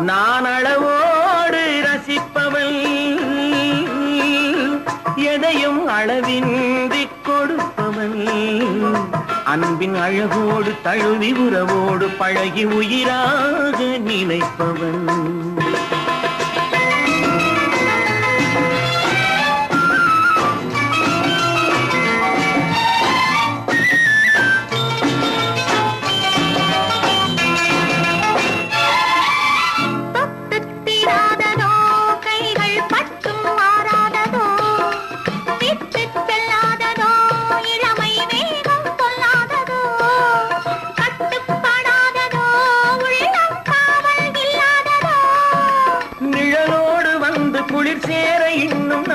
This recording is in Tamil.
நான் அளவோடு ரசிப்பவள், எதையும் அளவின்றி கொடுப்பவள், அன்பின் அழகோடு தழுவி உறவோடு பழகி உயிராக நினைப்பவன். குளிர் சேர இன்னும்